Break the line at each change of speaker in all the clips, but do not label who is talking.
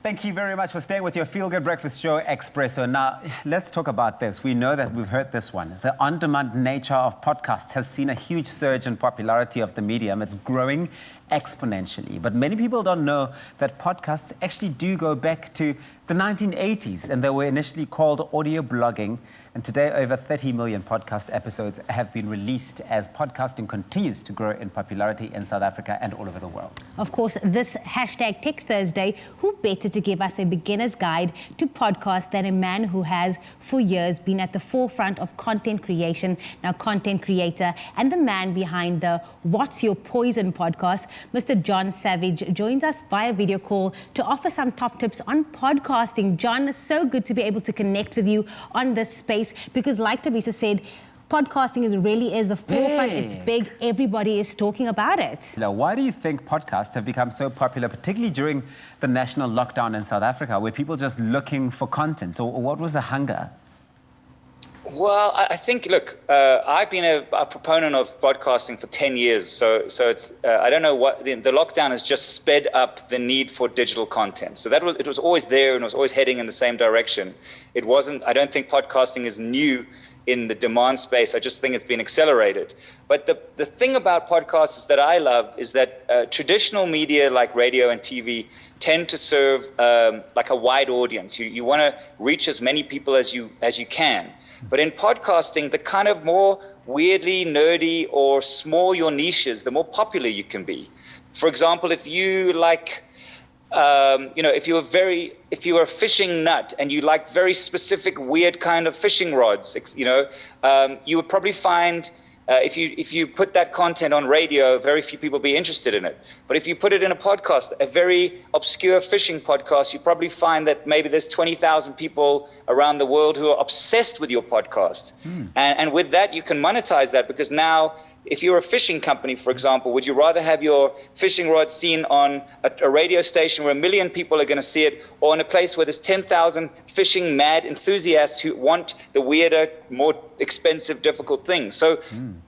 Thank you very much for staying with your feel-good breakfast show, Expresso. Now, let's talk about this. We know that we've heard this one. The on-demand nature of podcasts has seen a huge surge in popularity of the medium. It's growing exponentially. But many people don't know that podcasts actually do go back to the 1980s, and they were initially called audio blogging. And today, over 30 million podcast episodes have been released as podcasting continues to grow in popularity in South Africa and all over the world.
Of course, this hashtag Tech Thursday, who better to give us a beginner's guide to podcasts than a man who has, for years, been at the forefront of content creation, now content creator, and the man behind the What's Your Poison podcast. Mr. Jon Savage joins us via video call to offer some top tips on podcasting. Jon, so good to be able to connect with you on this space because, like Tabisa said, podcasting really is the forefront. It's big. Everybody is talking about it.
Now, why do you think podcasts have become so popular, particularly during the national lockdown in South Africa, where people just looking for content? Or what was the hunger?
Well, I think, look, I've been a proponent of podcasting for 10 years. So it's, I don't know what, the lockdown has just sped up the need for digital content. So it was always there and it was always heading in the same direction. I don't think podcasting is new in the demand space. I just think it's been accelerated. But the thing about podcasts that I love is that traditional media like radio and TV tend to serve like a wide audience. You want to reach as many people as you can. But in podcasting, the kind of more weirdly nerdy or small your niche is, the more popular you can be. For example, if you like, if you were a fishing nut and you like very specific, weird kind of fishing rods, you would probably find if you put that content on radio, very few people will be interested in it. But if you put it in a podcast, a very obscure fishing podcast, you probably find that maybe there's 20,000 people around the world who are obsessed with your podcast. And with that, you can monetize that because now, if you're a fishing company, for example, would you rather have your fishing rod seen on a radio station where 1 million people are going to see it, or in a place where there's 10,000 fishing mad enthusiasts who want the weirder, more expensive, difficult things? So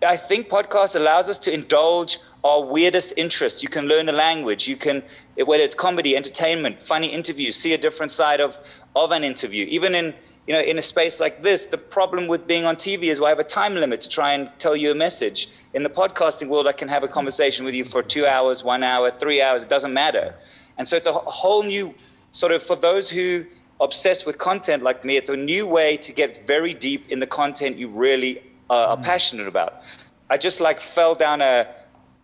I think podcast allows us to indulge our weirdest interests. You can learn a language. You can, whether it's comedy, entertainment, funny interviews, see a different side of an interview. Even in a space like this, the problem with being on TV is I have a time limit to try and tell you a message. In the podcasting world, I can have a conversation with you for 2 hours, 1 hour, 3 hours, it doesn't matter. And so it's a whole new sort of, for those who are obsessed with content like me, it's a new way to get very deep in the content you really are passionate about. I just fell down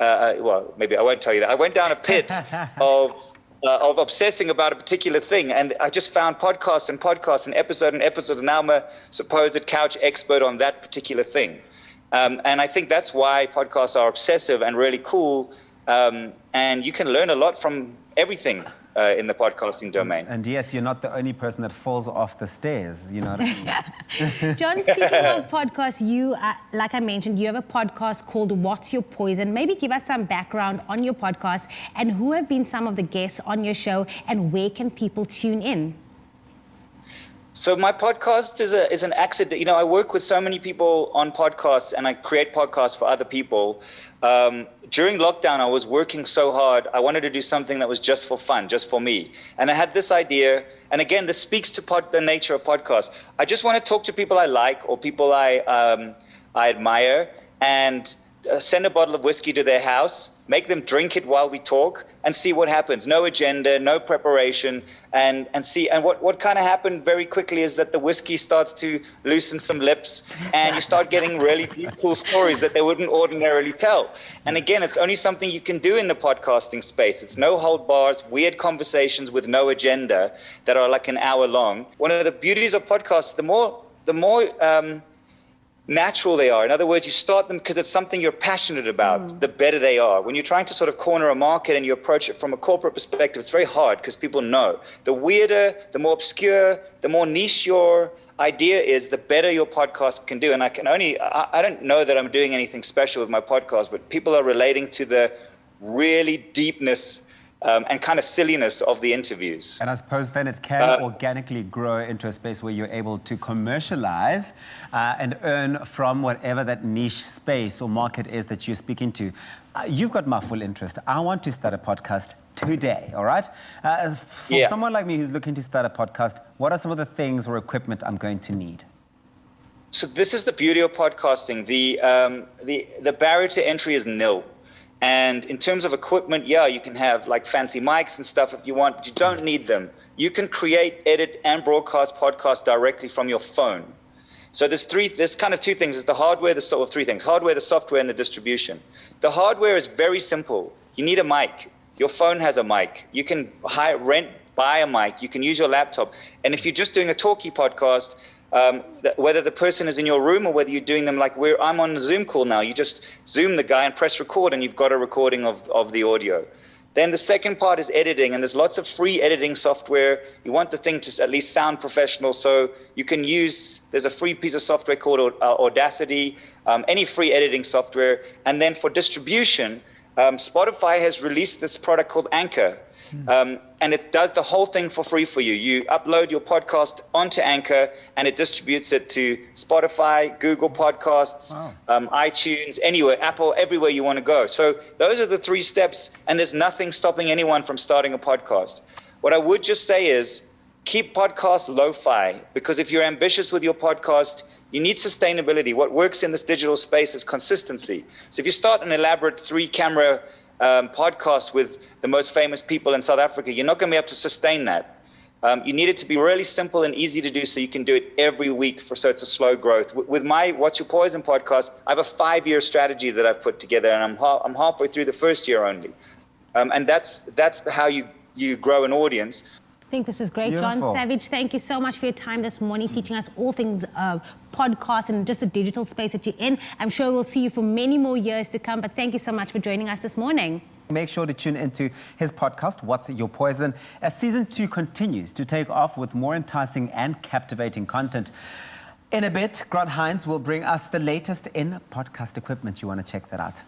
well, maybe I won't tell you that. I went down a pit of obsessing about a particular thing. And I just found podcasts and episode and episode. And now I'm a supposed couch expert on that particular thing. And I think that's why podcasts are obsessive and really cool. And you can learn a lot from everything in the podcasting domain.
And yes, you're not the only person that falls off the stairs, you know what I mean?
Jon, speaking of podcasts, you, like I mentioned, you have a podcast called What's Your Poison? Maybe give us some background on your podcast and who have been some of the guests on your show and where can people tune in?
So my podcast is an accident. I work with so many people on podcasts and I create podcasts for other people. During lockdown, I was working so hard. I wanted to do something that was just for fun, just for me. And I had this idea. And again, this speaks to the nature of podcasts. I just want to talk to people I like or people I admire and send a bottle of whiskey to their house, make them drink it while we talk and see what happens. No agenda, no preparation, and see. And what kind of happened very quickly is that the whiskey starts to loosen some lips and you start getting really deep, cool stories that they wouldn't ordinarily tell. And again, it's only something you can do in the podcasting space. It's no hold bars, weird conversations with no agenda that are like an hour long. One of the beauties of podcasts, the more natural they are. In other words, you start them because it's something you're passionate about, the better they are. When you're trying to sort of corner a market and you approach it from a corporate perspective, it's very hard because people know. The weirder, the more obscure, the more niche your idea is, the better your podcast can do. And I don't know that I'm doing anything special with my podcast, but people are relating to the really deepness and kind of silliness of the interviews.
And I suppose then it can organically grow into a space where you're able to commercialize and earn from whatever that niche space or market is that you're speaking to. You've got my full interest. I want to start a podcast today, all right? For someone like me who's looking to start a podcast, what are some of the things or equipment I'm going to need?
So this is the beauty of podcasting. The barrier to entry is nil. And in terms of equipment, you can have like fancy mics and stuff if you want, but you don't need them. You can create, edit, and broadcast podcasts directly from your phone. So there's kind of two things. There's the hardware, or three things: hardware, the software, and the distribution. The hardware is very simple. You need a mic. Your phone has a mic. You can buy a mic. You can use your laptop. And if you're just doing a talkie podcast, whether the person is in your room or whether you're doing them like I'm on a Zoom call now, you just Zoom the guy and press record and you've got a recording of the audio. Then the second part is editing, and there's lots of free editing software. You want the thing to at least sound professional, so you can there's a free piece of software called Audacity, any free editing software. And then for distribution, Spotify has released this product called Anchor. And it does the whole thing for free for you. You upload your podcast onto Anchor, and it distributes it to Spotify, Google Podcasts, iTunes, anywhere, Apple, everywhere you want to go. So those are the three steps, and there's nothing stopping anyone from starting a podcast. What I would just say is keep podcasts lo-fi, because if you're ambitious with your podcast, you need sustainability. What works in this digital space is consistency. So if you start an elaborate 3-camera podcast with the most famous people in South Africa, you're not going to be able to sustain that. You need it to be really simple and easy to do, so you can do it every week, so it's a slow growth. With my What's Your Poison podcast, I have a 5-year strategy that I've put together, and I'm halfway through the first year only. And that's how you grow an audience.
I think this is great.
Beautiful.
Jon Savage, thank you so much for your time this morning, teaching us all things podcast and just the digital space that you're in. I'm sure we'll see you for many more years to come, but thank you so much for joining us this morning.
Make sure to tune into his podcast, What's Your Poison, as Season 2 continues to take off with more enticing and captivating content. In a bit, Grant Hines will bring us the latest in podcast equipment. You want to check that out.